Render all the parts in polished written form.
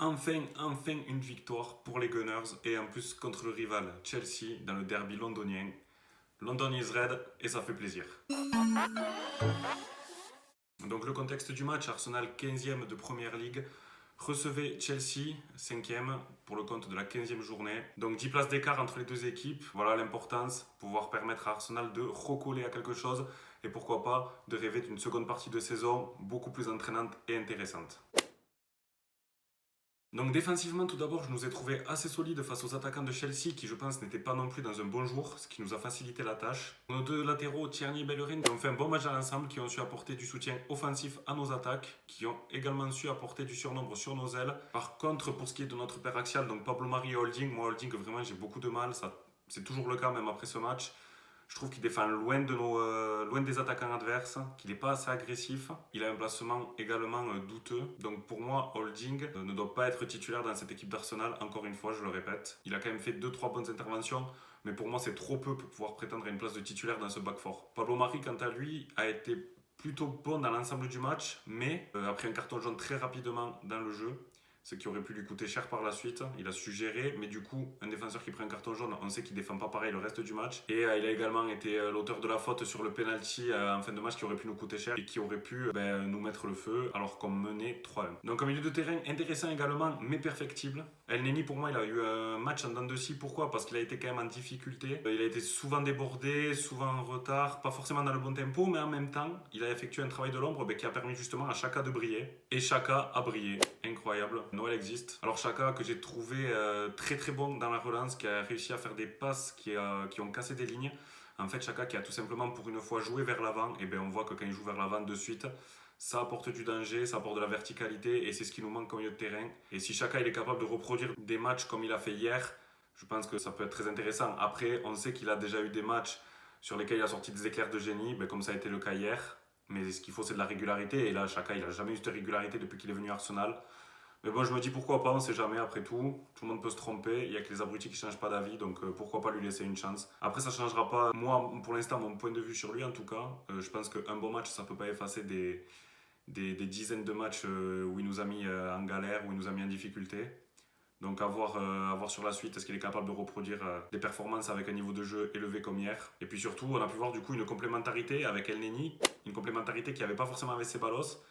Enfin une victoire pour les Gunners et en plus contre le rival Chelsea dans le derby londonien. London is red et ça fait plaisir. Donc le contexte du match, Arsenal 15e de Première Ligue recevait Chelsea 5e pour le compte de la 15e journée. Donc 10 places d'écart entre les deux équipes. Voilà l'importance, pouvoir permettre à Arsenal de recoller à quelque chose et pourquoi pas de rêver d'une seconde partie de saison beaucoup plus entraînante et intéressante. Donc défensivement, tout d'abord, je nous ai trouvé assez solides face aux attaquants de Chelsea qui, je pense, n'étaient pas non plus dans un bon jour, ce qui nous a facilité la tâche. Nos deux latéraux, Tierney et Bellerin, ont fait un bon match à l'ensemble, qui ont su apporter du soutien offensif à nos attaques, qui ont également su apporter du surnombre sur nos ailes. Par contre, pour ce qui est de notre paire axiale, donc Pablo Mari et Holding, moi Holding, vraiment, j'ai beaucoup de mal, c'est toujours le cas même après ce match. Je trouve qu'il défend loin des attaquants adverses, qu'il n'est pas assez agressif. Il a un placement également douteux. Donc pour moi, Holding ne doit pas être titulaire dans cette équipe d'Arsenal. Encore une fois, je le répète. Il a quand même fait 2-3 bonnes interventions, mais pour moi, c'est trop peu pour pouvoir prétendre à une place de titulaire dans ce back four. Pablo Mari, quant à lui, a été plutôt bon dans l'ensemble du match, mais après un carton jaune très rapidement dans le jeu, ce qui aurait pu lui coûter cher par la suite. Il a su gérer, mais du coup, un défenseur qui prend un carton jaune, on sait qu'il ne défend pas pareil le reste du match. Et il a également été l'auteur de la faute sur le penalty en fin de match qui aurait pu nous coûter cher et qui aurait pu nous mettre le feu alors qu'on menait 3-1. Donc un milieu de terrain intéressant également, mais perfectible. El Neni, pour moi, il a eu un match en dents de scie. Pourquoi ? Parce qu'il a été quand même en difficulté. Il a été souvent débordé, souvent en retard, pas forcément dans le bon tempo, mais en même temps, il a effectué un travail de l'ombre qui a permis justement à Xhaka de briller. Et Xhaka a brillé. Incroyable. Noël existe. Alors Xhaka que j'ai trouvé très très bon dans la relance, qui a réussi à faire des passes qui ont cassé des lignes. En fait, Xhaka qui a tout simplement pour une fois joué vers l'avant, et bien on voit que quand il joue vers l'avant de suite, ça apporte du danger, ça apporte de la verticalité et c'est ce qui nous manque au milieu de terrain. Et si Xhaka il est capable de reproduire des matchs comme il a fait hier, je pense que ça peut être très intéressant. Après, on sait qu'il a déjà eu des matchs sur lesquels il a sorti des éclairs de génie, comme ça a été le cas hier. Mais ce qu'il faut, c'est de la régularité. Et là, Xhaka, il n'a jamais eu cette régularité depuis qu'il est venu à Arsenal. Mais bon, je me dis pourquoi pas, on sait jamais après tout. Tout le monde peut se tromper, il n'y a que les abrutis qui ne changent pas d'avis, donc pourquoi pas lui laisser une chance. Après, ça ne changera pas, moi, pour l'instant, mon point de vue sur lui en tout cas. Je pense qu'un bon match, ça ne peut pas effacer des dizaines de matchs où il nous a mis en galère, où il nous a mis en difficulté. Donc à voir sur la suite, est-ce qu'il est capable de reproduire des performances avec un niveau de jeu élevé comme hier. Et puis surtout, on a pu voir du coup une complémentarité avec El Neni, une complémentarité qu'il n'y avait pas forcément avec Ceballos.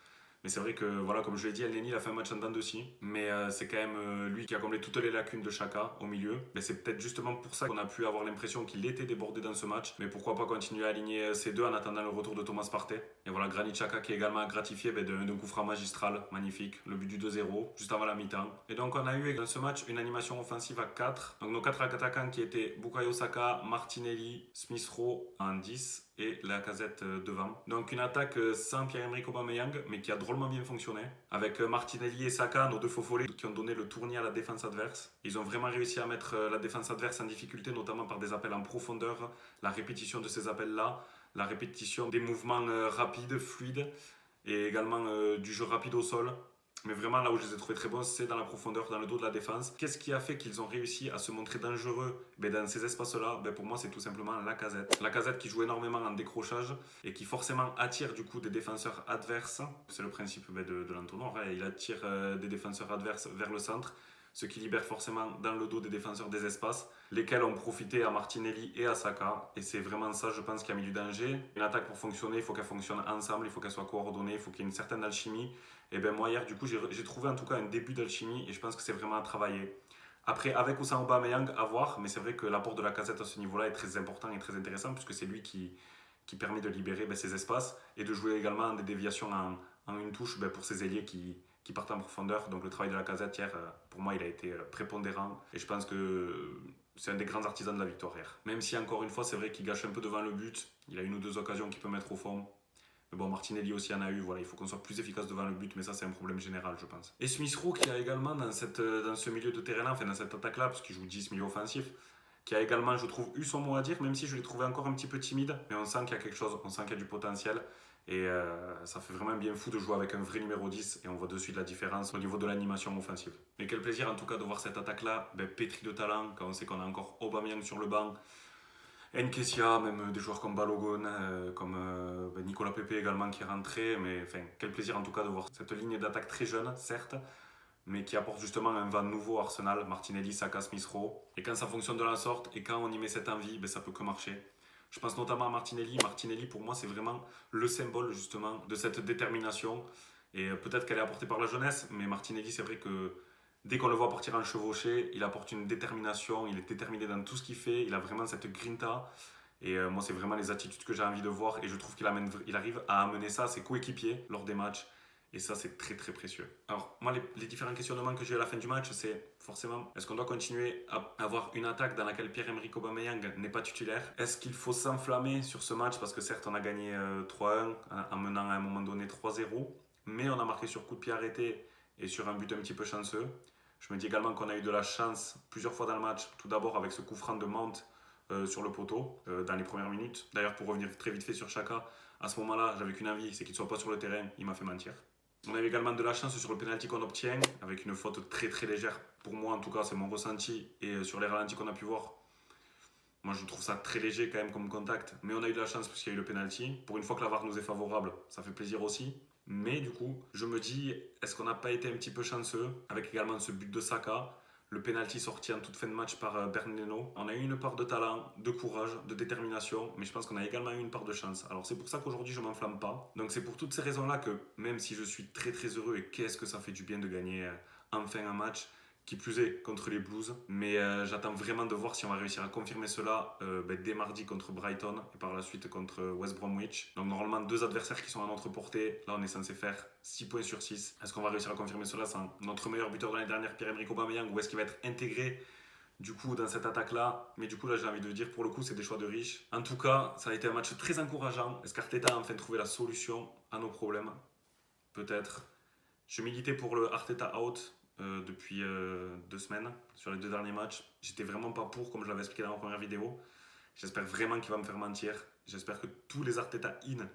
Mais c'est vrai que, voilà, comme je l'ai dit, El Neni il a fait un match en dents de scie. Mais c'est quand même lui qui a comblé toutes les lacunes de Xhaka au milieu. Mais c'est peut-être justement pour ça qu'on a pu avoir l'impression qu'il était débordé dans ce match. Mais pourquoi pas continuer à aligner ces deux en attendant le retour de Thomas Partey. Et voilà, Granit Xhaka qui est également gratifié d'un coup franc magistral, magnifique. Le but du 2-0, juste avant la mi-temps. Et donc on a eu dans ce match une animation offensive à 4. Donc nos 4 attaquants qui étaient Bukayo Saka, Martinelli, Smith Rowe en 10 et Lacazette devant. Donc une attaque sans Pierre-Emerick Aubameyang, mais qui a drôlement bien fonctionné. Avec Martinelli et Saka, nos deux faux follets, qui ont donné le tournis à la défense adverse. Ils ont vraiment réussi à mettre la défense adverse en difficulté, notamment par des appels en profondeur, la répétition de ces appels-là, la répétition des mouvements rapides, fluides, et également du jeu rapide au sol. Mais vraiment, là où je les ai trouvés très bons, c'est dans la profondeur, dans le dos de la défense. Qu'est-ce qui a fait qu'ils ont réussi à se montrer dangereux dans ces espaces-là? Pour moi, c'est tout simplement Lacazette. Lacazette qui joue énormément en décrochage et qui forcément attire du coup des défenseurs adverses. C'est le principe de l'entonnoir. Il attire des défenseurs adverses vers le centre, ce qui libère forcément dans le dos des défenseurs des espaces, lesquels ont profité à Martinelli et à Saka. Et c'est vraiment ça, je pense, qui a mis du danger. Une attaque pour fonctionner, il faut qu'elle fonctionne ensemble, il faut qu'elle soit coordonnée, il faut qu'il y ait une certaine alchimie. Et moi hier, du coup, j'ai trouvé en tout cas un début d'alchimie et je pense que c'est vraiment à travailler. Après, avec Ousmane Aubameyang, à voir, mais c'est vrai que l'apport de Lacazette à ce niveau-là est très important et très intéressant puisque c'est lui qui permet de libérer ces espaces et de jouer également des déviations en une touche pour ces ailiers qui partent en profondeur. Donc le travail de Lacazette hier, pour moi, il a été prépondérant et je pense que c'est un des grands artisans de la victoire hier. Même si encore une fois, c'est vrai qu'il gâche un peu devant le but, il a une ou deux occasions qu'il peut mettre au fond. Mais bon, Martinelli aussi en a eu, voilà, il faut qu'on soit plus efficace devant le but, mais ça c'est un problème général, je pense. Et Smith Rowe qui a également dans ce milieu de terrain-là, enfin dans cette attaque-là, parce qu'il joue 10 milieux offensifs, qui a également, je trouve, eu son mot à dire, même si je l'ai trouvé encore un petit peu timide, mais on sent qu'il y a quelque chose, on sent qu'il y a du potentiel. Et ça fait vraiment bien fou de jouer avec un vrai numéro 10 et on voit de suite la différence au niveau de l'animation offensive. Mais quel plaisir en tout cas de voir cette attaque-là, pétrie de talent, quand on sait qu'on a encore Aubameyang sur le banc, Nketiah, même des joueurs comme Balogun, comme Nicolas Pepe également qui est rentré. Mais enfin, quel plaisir en tout cas de voir cette ligne d'attaque très jeune, certes, mais qui apporte justement un vent nouveau à Arsenal, Martinelli, Saka, Smith Rowe. Et quand ça fonctionne de la sorte et quand on y met cette envie, ben ça peut que marcher. Je pense notamment à Martinelli. Martinelli, pour moi, c'est vraiment le symbole justement de cette détermination. Et peut-être qu'elle est apportée par la jeunesse, mais Martinelli, c'est vrai que dès qu'on le voit partir en chevauché, il apporte une détermination, il est déterminé dans tout ce qu'il fait, il a vraiment cette grinta. Et moi, c'est vraiment les attitudes que j'ai envie de voir. Et je trouve qu'il arrive à amener ça à ses coéquipiers lors des matchs. Et ça, c'est très très précieux. Alors, moi, les différents questionnements que j'ai à la fin du match, c'est forcément, est-ce qu'on doit continuer à avoir une attaque dans laquelle Pierre-Emerick Aubameyang n'est pas titulaire? Est-ce qu'il faut s'enflammer sur ce match? Parce que certes, on a gagné 3-1 en menant à un moment donné 3-0. Mais on a marqué sur coup de pied arrêté et sur un but un petit peu chanceux. Je me dis également qu'on a eu de la chance plusieurs fois dans le match. Tout d'abord avec ce coup franc de Mount sur le poteau dans les premières minutes. D'ailleurs, pour revenir très vite fait sur Xhaka, à ce moment-là, j'avais qu'une envie, c'est qu'il ne soit pas sur le terrain. Il m'a fait mentir. On a eu également de la chance sur le penalty qu'on obtient, avec une faute très très légère. Pour moi, en tout cas, c'est mon ressenti. Et sur les ralentis qu'on a pu voir, moi je trouve ça très léger quand même comme contact. Mais on a eu de la chance parce qu'il y a eu le penalty. Pour une fois que la VAR nous est favorable, ça fait plaisir aussi. Mais du coup, je me dis, est-ce qu'on n'a pas été un petit peu chanceux avec également ce but de Saka, le penalty sorti en toute fin de match par Bernardo. On a eu une part de talent, de courage, de détermination, mais je pense qu'on a également eu une part de chance. Alors c'est pour ça qu'aujourd'hui je m'enflamme pas. Donc c'est pour toutes ces raisons-là que même si je suis très très heureux et qu'est-ce que ça fait du bien de gagner enfin un match, qui plus est contre les Blues. Mais j'attends vraiment de voir si on va réussir à confirmer cela dès mardi contre Brighton et par la suite contre West Bromwich. Donc normalement 2 adversaires qui sont à notre portée. Là on est censé faire 6 points sur 6. Est-ce qu'on va réussir à confirmer cela sans notre meilleur buteur de l'année dernière, Pierre-Emerick Aubameyang, ou est-ce qu'il va être intégré du coup dans cette attaque là? Mais du coup là j'ai envie de dire, pour le coup c'est des choix de riches. En tout cas ça a été un match très encourageant. Est-ce qu'Arteta a enfin trouvé la solution à nos problèmes? Peut-être. Je militais pour le Arteta out depuis 2 semaines sur les 2 derniers matchs. J'étais vraiment pas pour, comme je l'avais expliqué dans ma première vidéo. J'espère vraiment qu'il va me faire mentir. J'espère que tous les Arteta in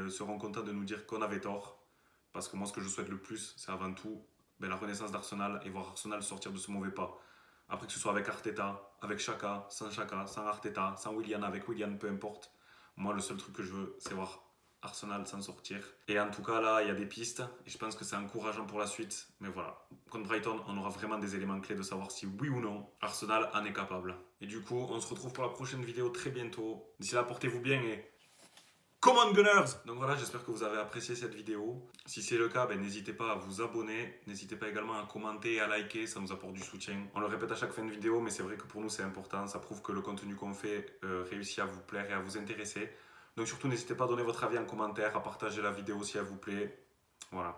seront contents de nous dire qu'on avait tort. Parce que moi, ce que je souhaite le plus, c'est avant tout la renaissance d'Arsenal et voir Arsenal sortir de ce mauvais pas. Après, que ce soit avec Arteta, avec Xhaka, sans Arteta, sans Willian, avec Willian, peu importe. Moi, le seul truc que je veux, c'est voir Arsenal s'en sortir. Et en tout cas, là, il y a des pistes. Et je pense que c'est encourageant pour la suite. Mais voilà, contre Brighton, on aura vraiment des éléments clés de savoir si oui ou non Arsenal en est capable. Et du coup, on se retrouve pour la prochaine vidéo très bientôt. D'ici là, portez-vous bien et come on Gunners! Donc voilà, j'espère que vous avez apprécié cette vidéo. Si c'est le cas, n'hésitez pas à vous abonner. N'hésitez pas également à commenter et à liker, ça nous apporte du soutien. On le répète à chaque fin de vidéo, mais c'est vrai que pour nous c'est important. Ça prouve que le contenu qu'on fait réussit à vous plaire et à vous intéresser. Donc surtout, n'hésitez pas à donner votre avis en commentaire, à partager la vidéo si elle vous plaît. Voilà.